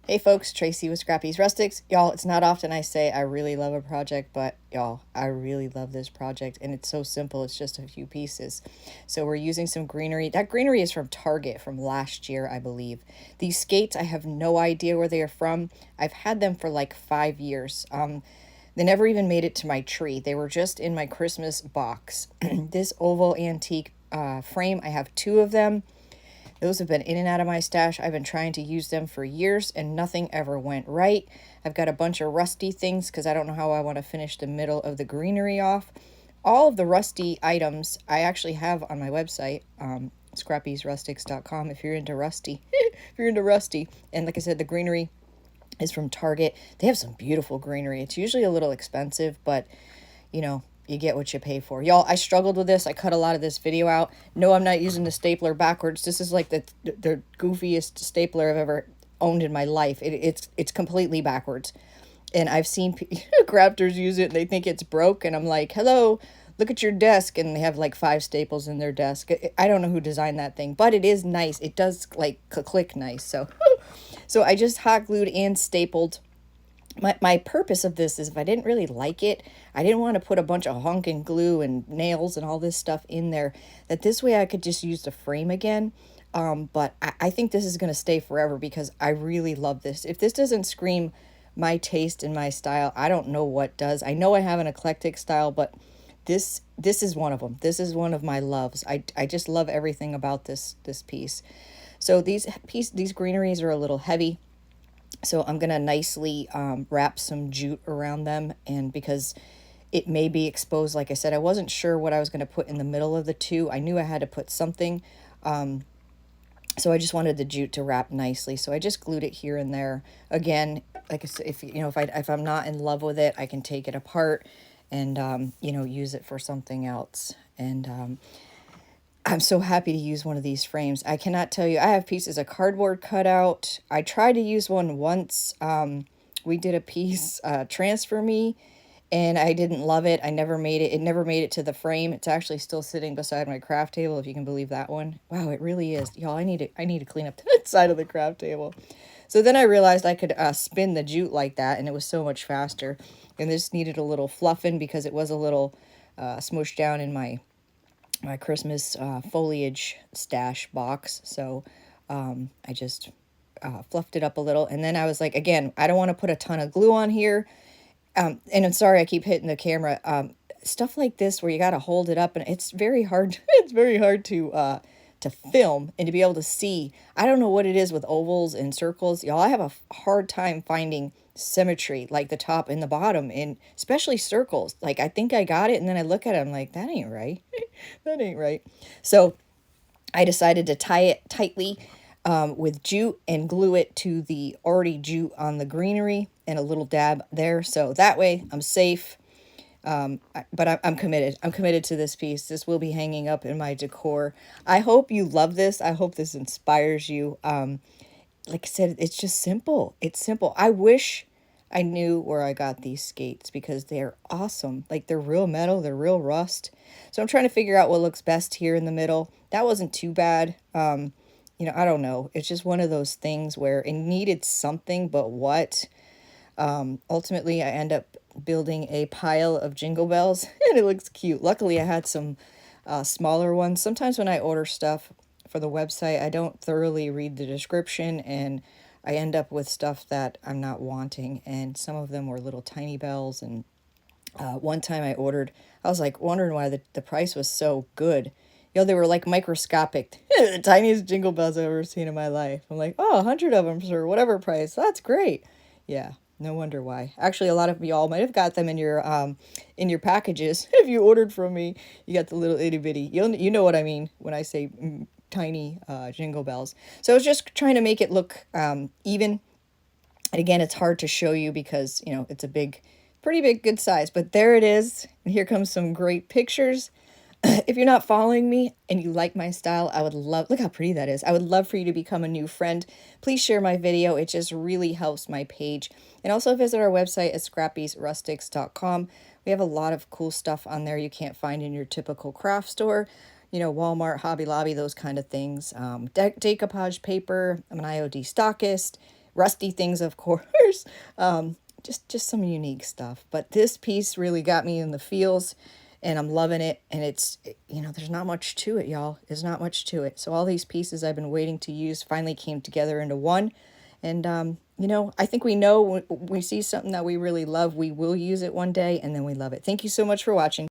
Hey folks, Tracy with Scrappy's Rustics. Y'all, it's not often I say I really love a project, but y'all, I really love this project and it's so simple. It's just a few pieces. So we're using some greenery. That greenery is from Target from last year, I believe. These skates, I have no idea where they are from. I've had them for like 5 years. They never even made it to my tree. They were just in my Christmas box. This oval antique frame, I have two of them. Those have been in and out of my stash. I've been trying to use them for years and nothing ever went right. I've got a bunch of rusty things because I don't know how I want to finish the middle of the greenery off. All of the rusty items I actually have on my website, scrappysrustics.com if you're into rusty. If you're into rusty. And like I said, the greenery is from Target. They have some beautiful greenery. It's usually a little expensive, but you know, you get what you pay for. Y'all, I struggled with this. I cut a lot of this video out. No, I'm not using the stapler backwards. This is like the goofiest stapler I've ever owned in my life. It's completely backwards. And I've seen crafters use it and they think it's broke. And I'm like, hello, look at your desk. And they have like 5 staples in their desk. I don't know who designed that thing, but it is nice. It does like click nice. So I just hot glued and stapled. My purpose of this is if I didn't really like it, I didn't want to put a bunch of honking glue and nails and all this stuff in there, that this way I could just use the frame again. But I think this is going to stay forever because I really love this. If this doesn't scream my taste and my style, I don't know what does. I know I have an eclectic style, but this is one of them. This is one of my loves. I just love everything about this piece. So these greeneries are a little heavy. So I'm going to nicely wrap some jute around them. And because it may be exposed, like I said, I wasn't sure what I was going to put in the middle of the two. I knew I had to put something. So I just wanted the jute to wrap nicely. So I just glued it here and there. Again, like I said, if I'm not in love with it, I can take it apart and, use it for something else. And I'm so happy to use one of these frames. I cannot tell you, I have pieces of cardboard cut out. I tried to use one once. We did a piece, Transfer Me, and I didn't love it. I never made it. It never made it to the frame. It's actually still sitting beside my craft table, if you can believe that one. Wow, it really is. Y'all, I need to clean up the side of the craft table. So then I realized I could spin the jute like that, and it was so much faster. And this needed a little fluffing because it was a little smushed down in my Christmas foliage stash box. So I just fluffed it up a little. And then I was like, again, I don't want to put a ton of glue on here. And I'm sorry, I keep hitting the camera. Stuff like this where you got to hold it up and it's very hard. It's very hard to film and to be able to see. I don't know what it is with ovals and circles. Y'all, I have a hard time finding symmetry, like the top and the bottom, and especially circles. Like I think I got it, and then I look at it, I'm like, that ain't right. That ain't right. So I decided to tie it tightly with jute and glue it to the already jute on the greenery and a little dab there. So that way I'm safe. But I'm committed. I'm committed to this piece. This will be hanging up in my decor. I hope you love this. I hope this inspires you. Like I said, it's just simple. It's simple. I wish I knew where I got these skates because they're awesome. Like they're real metal, they're real rust. So I'm trying to figure out what looks best here in the middle. That wasn't too bad. I don't know. It's just one of those things where it needed something, but what? Ultimately, I end up building a pile of jingle bells and it looks cute. Luckily, I had some smaller ones. Sometimes when I order stuff for the website, I don't thoroughly read the description and I end up with stuff that I'm not wanting. And some of them were little tiny bells. And one time I was like wondering why the price was so good. They were like microscopic, the tiniest jingle bells I've ever seen in my life. I'm like, oh, 100 of them for whatever price. That's great. Yeah, no wonder why. Actually, a lot of y'all might have got them in your packages. If you ordered from me, you got the little itty bitty. You know what I mean when I say tiny jingle bells. So I was just trying to make it look even. And again, it's hard to show you because, it's a pretty big, good size. But there it is. And here comes some great pictures. If you're not following me and you like my style, I would love, look how pretty that is. I would love for you to become a new friend. Please share my video. It just really helps my page. And also visit our website at scrappysrustics.com. We have a lot of cool stuff on there you can't find in your typical craft store. Walmart, Hobby Lobby, those kind of things. Decoupage paper. I'm an IOD stockist. rusty things, of course. Just some unique stuff. But this piece really got me in the feels, and I'm loving it. And it's, you know, there's not much to it, y'all. There's not much to it. So all these pieces I've been waiting to use finally came together into one. And, you know, I think we know when we see something that we really love, we will use it one day, and then we love it. Thank you so much for watching.